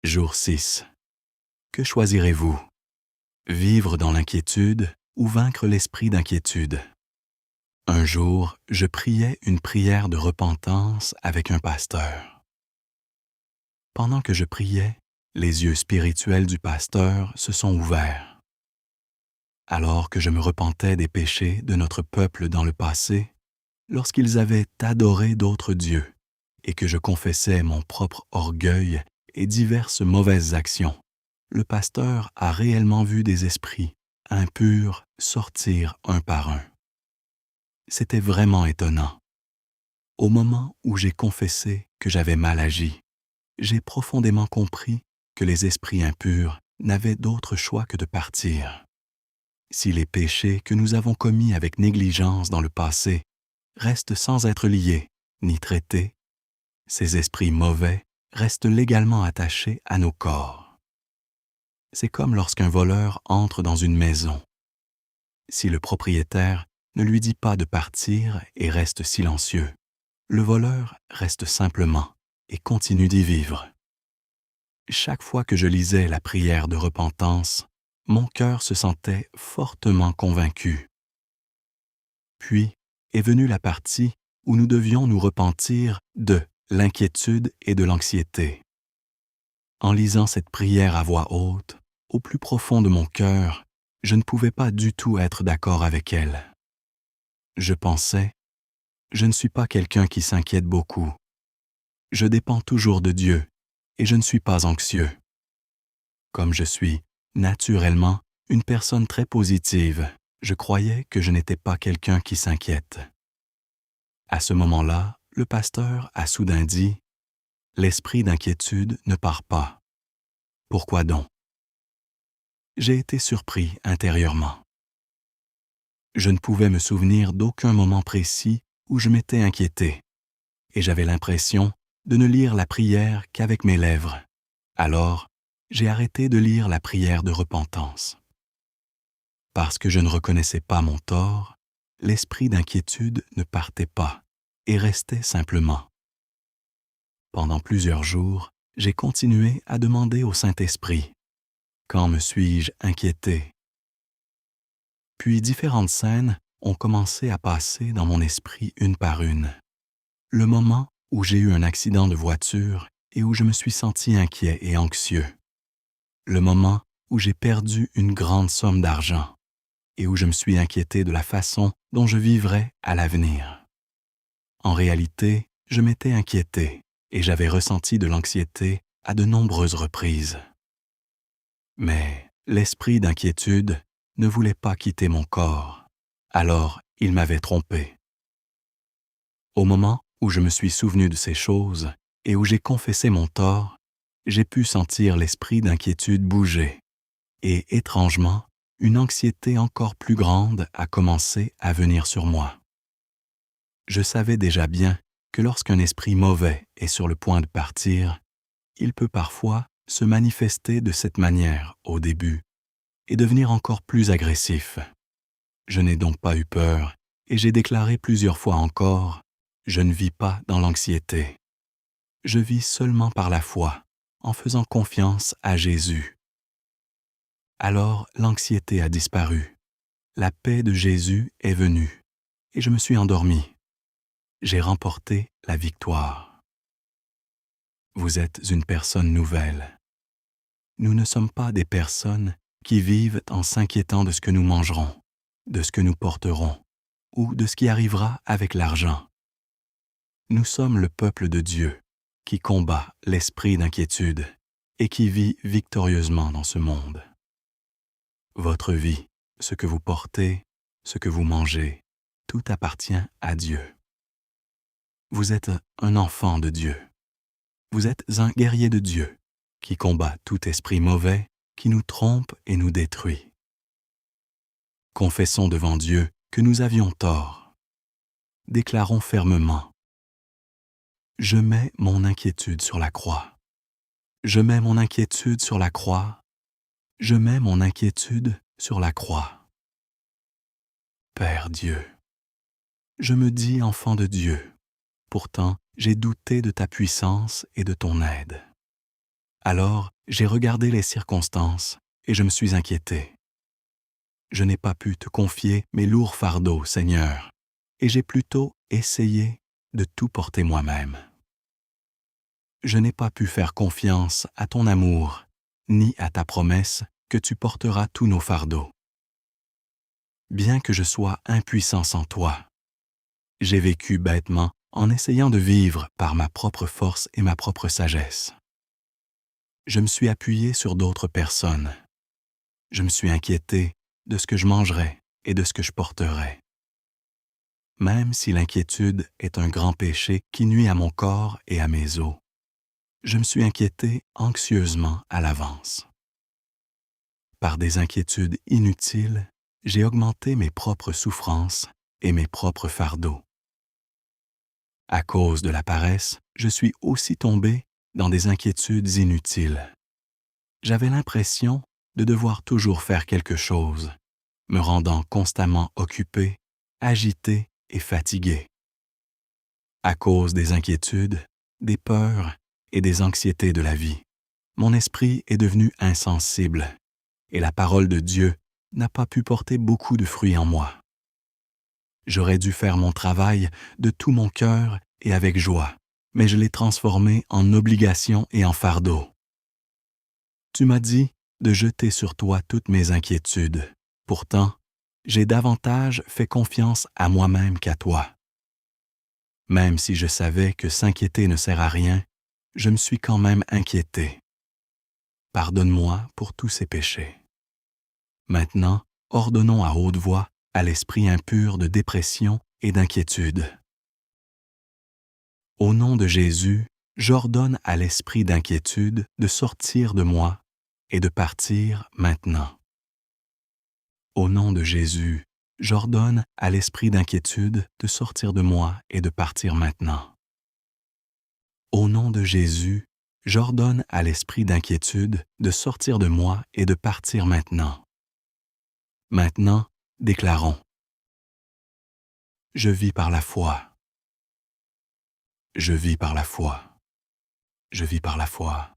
Jour 6. Que choisirez-vous? Vivre dans l'inquiétude ou vaincre l'esprit d'inquiétude? Un jour, je priais une prière de repentance avec un pasteur. Pendant que je priais, les yeux spirituels du pasteur se sont ouverts. Alors que je me repentais des péchés de notre peuple dans le passé, lorsqu'ils avaient adoré d'autres dieux, et que je confessais mon propre orgueil et diverses mauvaises actions, le pasteur a réellement vu des esprits impurs sortir un par un. C'était vraiment étonnant. Au moment où j'ai confessé que j'avais mal agi, j'ai profondément compris que les esprits impurs n'avaient d'autre choix que de partir. Si les péchés que nous avons commis avec négligence dans le passé restent sans être liés ni traités, ces esprits mauvais restent légalement attachés à nos corps. C'est comme lorsqu'un voleur entre dans une maison. Si le propriétaire ne lui dit pas de partir et reste silencieux, le voleur reste simplement et continue d'y vivre. Chaque fois que je lisais la prière de repentance, mon cœur se sentait fortement convaincu. Puis est venue la partie où nous devions nous repentir de l'inquiétude et de l'anxiété. En lisant cette prière à voix haute, au plus profond de mon cœur, je ne pouvais pas du tout être d'accord avec elle. Je pensais, je ne suis pas quelqu'un qui s'inquiète beaucoup. Je dépends toujours de Dieu et je ne suis pas anxieux. Comme je suis, naturellement, une personne très positive, je croyais que je n'étais pas quelqu'un qui s'inquiète. À ce moment-là, le pasteur a soudain dit « L'esprit d'inquiétude ne part pas. Pourquoi donc? » J'ai été surpris intérieurement. Je ne pouvais me souvenir d'aucun moment précis où je m'étais inquiété, et j'avais l'impression de ne lire la prière qu'avec mes lèvres. Alors, j'ai arrêté de lire la prière de repentance. Parce que je ne reconnaissais pas mon tort, l'esprit d'inquiétude ne partait pas et restait simplement. Pendant plusieurs jours, j'ai continué à demander au Saint-Esprit « Quand me suis-je inquiété? » Puis différentes scènes ont commencé à passer dans mon esprit une par une. Le moment où j'ai eu un accident de voiture et où je me suis senti inquiet et anxieux. Le moment où j'ai perdu une grande somme d'argent et où je me suis inquiété de la façon dont je vivrais à l'avenir. En réalité, je m'étais inquiété et j'avais ressenti de l'anxiété à de nombreuses reprises. Mais l'esprit d'inquiétude ne voulait pas quitter mon corps, alors il m'avait trompé. Au moment où je me suis souvenu de ces choses et où j'ai confessé mon tort, j'ai pu sentir l'esprit d'inquiétude bouger et, étrangement, une anxiété encore plus grande a commencé à venir sur moi. Je savais déjà bien que lorsqu'un esprit mauvais est sur le point de partir, il peut parfois se manifester de cette manière au début et devenir encore plus agressif. Je n'ai donc pas eu peur et j'ai déclaré plusieurs fois encore « Je ne vis pas dans l'anxiété. Je vis seulement par la foi, en faisant confiance à Jésus. » Alors l'anxiété a disparu. La paix de Jésus est venue et je me suis endormi. J'ai remporté la victoire. Vous êtes une personne nouvelle. Nous ne sommes pas des personnes qui vivent en s'inquiétant de ce que nous mangerons, de ce que nous porterons ou de ce qui arrivera avec l'argent. Nous sommes le peuple de Dieu qui combat l'esprit d'inquiétude et qui vit victorieusement dans ce monde. Votre vie, ce que vous portez, ce que vous mangez, tout appartient à Dieu. Vous êtes un enfant de Dieu. Vous êtes un guerrier de Dieu qui combat tout esprit mauvais qui nous trompe et nous détruit. Confessons devant Dieu que nous avions tort. Déclarons fermement « Je mets mon inquiétude sur la croix. Je mets mon inquiétude sur la croix. Je mets mon inquiétude sur la croix. Père Dieu, je me dis enfant de Dieu. Pourtant, j'ai douté de ta puissance et de ton aide. Alors, j'ai regardé les circonstances et je me suis inquiété. Je n'ai pas pu te confier mes lourds fardeaux, Seigneur, et j'ai plutôt essayé de tout porter moi-même. Je n'ai pas pu faire confiance à ton amour, ni à ta promesse que tu porteras tous nos fardeaux. Bien que je sois impuissant sans toi, j'ai vécu bêtement en essayant de vivre par ma propre force et ma propre sagesse. Je me suis appuyé sur d'autres personnes. Je me suis inquiété de ce que je mangerais et de ce que je porterais. Même si l'inquiétude est un grand péché qui nuit à mon corps et à mes os, je me suis inquiété anxieusement à l'avance. Par des inquiétudes inutiles, j'ai augmenté mes propres souffrances et mes propres fardeaux. À cause de la paresse, je suis aussi tombé dans des inquiétudes inutiles. J'avais l'impression de devoir toujours faire quelque chose, me rendant constamment occupé, agité et fatigué. À cause des inquiétudes, des peurs et des anxiétés de la vie, mon esprit est devenu insensible et la parole de Dieu n'a pas pu porter beaucoup de fruits en moi. J'aurais dû faire mon travail de tout mon cœur et avec joie, mais je l'ai transformé en obligation et en fardeau. Tu m'as dit de jeter sur toi toutes mes inquiétudes. Pourtant, j'ai davantage fait confiance à moi-même qu'à toi. Même si je savais que s'inquiéter ne sert à rien, je me suis quand même inquiété. Pardonne-moi pour tous ces péchés. Maintenant, ordonnons à haute voix à l'esprit impur de dépression et d'inquiétude. Au nom de Jésus, j'ordonne à l'esprit d'inquiétude de sortir de moi et de partir maintenant. Au nom de Jésus, j'ordonne à l'esprit d'inquiétude de sortir de moi et de partir maintenant. Au nom de Jésus, j'ordonne à l'esprit d'inquiétude de sortir de moi et de partir maintenant. Maintenant, déclarons. Je vis par la foi. Je vis par la foi. Je vis par la foi.